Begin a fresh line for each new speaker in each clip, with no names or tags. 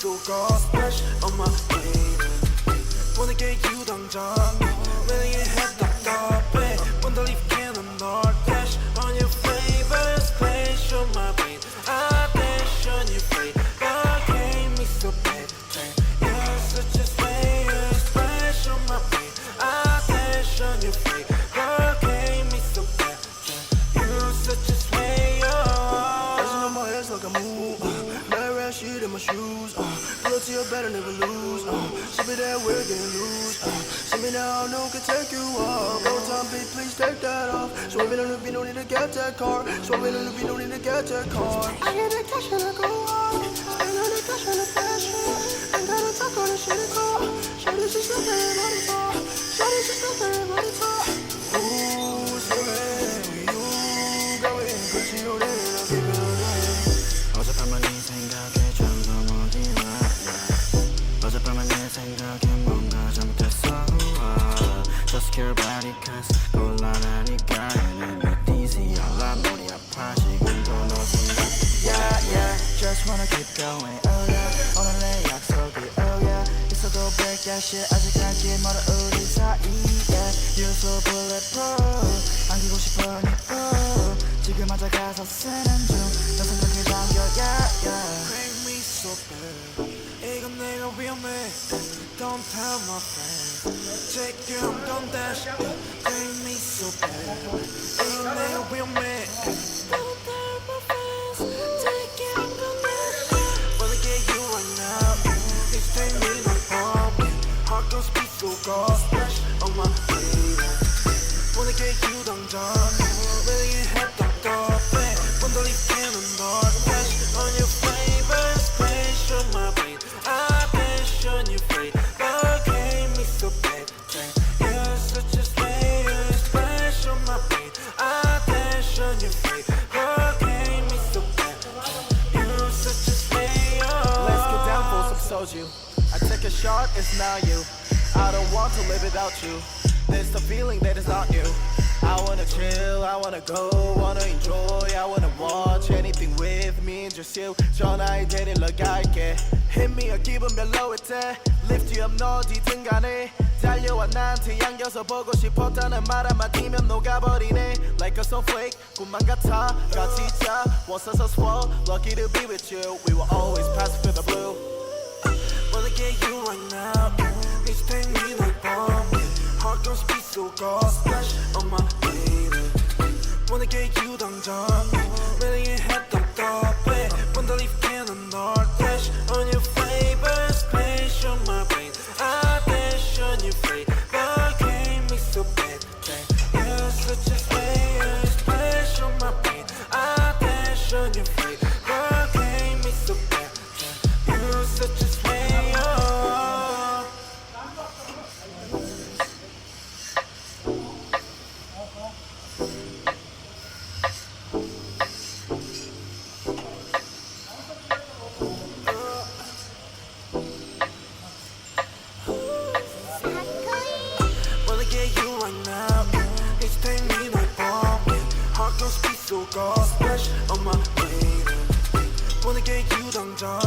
쏘고 splash on my baby wanna get you 당장 매일 답답해 Wanna leave cannon or dash on your favorite splash on my brain I dash on your face God gave me so bad you're such a splash on my brain I dash on your face God gave me so bad you're such a slayer dancing on my ass like a move mad rat shit in my shoes pull up to your bed and never lose show me that we're getting loose see me now, no can take you off no time, bitch, please take that off swerving on the beat, no need to get that car swerving on the beat, no need to get that car I get the cash and I go on spend all the cash on the fashion ain't gotta talk all the shit at all shawty just like everybody talk shawty just like everybody talk ooh, swerving you got me in cause you know that I keep it on that 어젯밤은 네 생각에 잠도 못 일어 어젯밤은 내 생각에 뭔가 잘못했어 Just care about it cause 곤란하니까 얘는 몇 easy 알람 머리 아파 지금도 너 생각 Yeah yeah just wanna keep going oh yeah 오늘의 약속이 oh yeah 있어도 break that shit 아직까지 멀어 우리 사이 yeah You're so bulletproof 안기고 싶으니까 지금 앉아 가서 쓰는 중너 생각에 잠겨 yeah yeah Make me so bad 이건 내가 위험해 Don't tell my friends Take you don't dash Make me so bad 이건 내가 위험해 Don't tell my friends Take you don't dash Wanna get you right now It's take me no problem Heart goes beat so go Splash on my baby Wanna get you 당장 매일 답답해 Wanna leave cannon or dash On your favorite splash on my brain I dash on your face God gave me so bad you're such a slayer splash on my brain I dash on your face God gave me so bad you're such a slayer Let's get down for some soju I take a shot, it's not you I don't want to live without you There's the feeling that is not you I wanna chill, I wanna go, wanna enjoy I wanna watch anything with me and just you 전화에 데리러 갈게 Hit me a 기분 별로일 때 Lift you up 너 어디든 간에 달려와 나한테 안겨서 보고 싶었다는 말 한마디면 녹아버리네 Like a snowflake 꿈만 같아 같이 자 once us swell Lucky to be with you We will always pass through the blue Wanna get you right now It's take me like bomb Heart goes beat so go Splash on my baby Wanna get you 당장 매일 답답해 Wanna leave cannon or dash On your favorite splash on my brain I dash on your face God gave me so bad you're such a slayer Splash on my brain I dash on your face God gave me so bad you're such a slayer 쏘고 splash on my baby Wanna get you 당장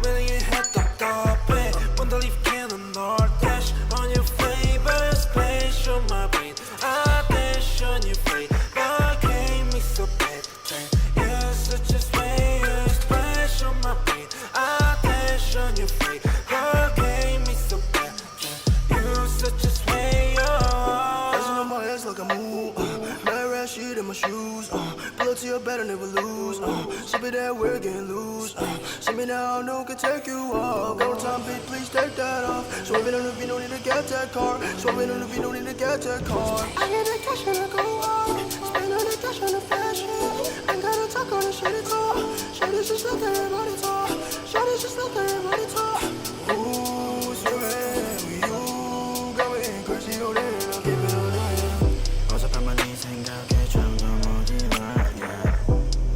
매일 답답해 Wanna leave cannon or dash On your favorite splash on my brain I dash on your face God gave me so bad you're such a slayer Splash on my brain I dash on your face God gave me so bad you're such a slayer Dancing on my ass like a move mad rat shit in my shoes pull up to your bed and never lose show me that we're getting loose see me now, no can take you off no time, bitch, please take that off swerving on the beat, no need to get that car swerving on the beat, no need to get that car I get the cash and I go on spend all the cash on the fashion ain't gotta talk all the shit at all shawty just like everybody talk shawty just like everybody talk ooh, swerving you got me in cause you know that I keep it on that 어젯밤은 네 생각에 잠도 못 일어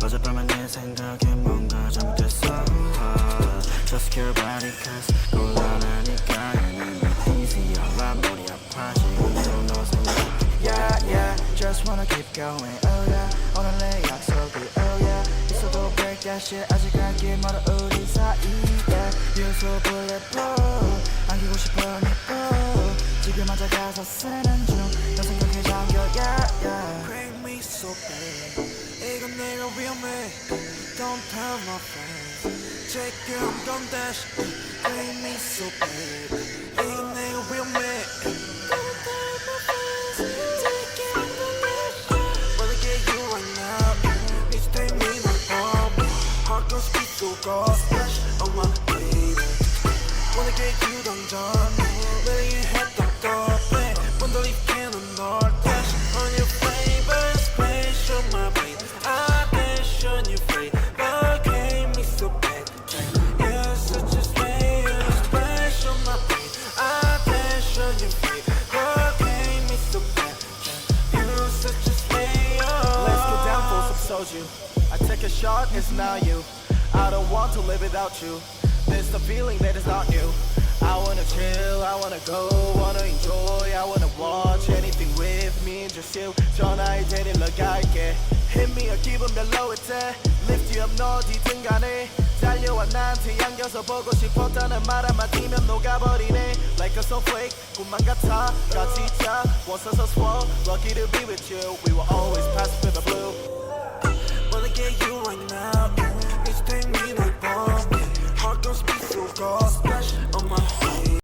어젯밤은 내 생각에 뭔가 잘못했어 Just care about it cause 곤란하니까 얘는 몇 easy 알람 머리 아파 지금도 너 생각 Yeah yeah just wanna keep going oh yeah 오늘의 약속이 oh yeah 있어도 break
다시 아직 갈길 멀어 우리 사이에 You're so bulletproof 안기고 싶어 니꺼 지금 앉아 가서 쓰는 중너 생각에 잠겨 yeah yeah
Break me so bad 이건 내가 위험해 Don't tell my friends 지금 건 dash Break me so bad 이건 내가 위험해 Don't tell my friends 지금 건 dash Wanna get you right now Need to take me no more Heart goes speed so go splash on my baby Wanna get you 당장 매일 했던 것에 먼저 leave cannon 널 dash on your favorite special my baby attention you flavor gave me so bad you're such a special my baby attention you flavor gave me so bad you're such a special
Let's get down for some soju. I take a shot, it's not you. I don't want to live without you. There's the feeling that is not new. I wanna chill, I wanna go, wanna enjoy, I wanna watch anything with me and just you. 전화에 데리러 갈게. Hit me or 기분 별로일 때 Lift you up 너 어디든 간에 달려와 나한테 안겨서 보고 싶었다는 말 한마디면 녹아버리네 Like a snowflake 꿈만 같아 같이 있자 Once I was swole Lucky to be with you We will always pass with the blue
Wanna get you right now Need to take me no more Heart goes speed so go splash on my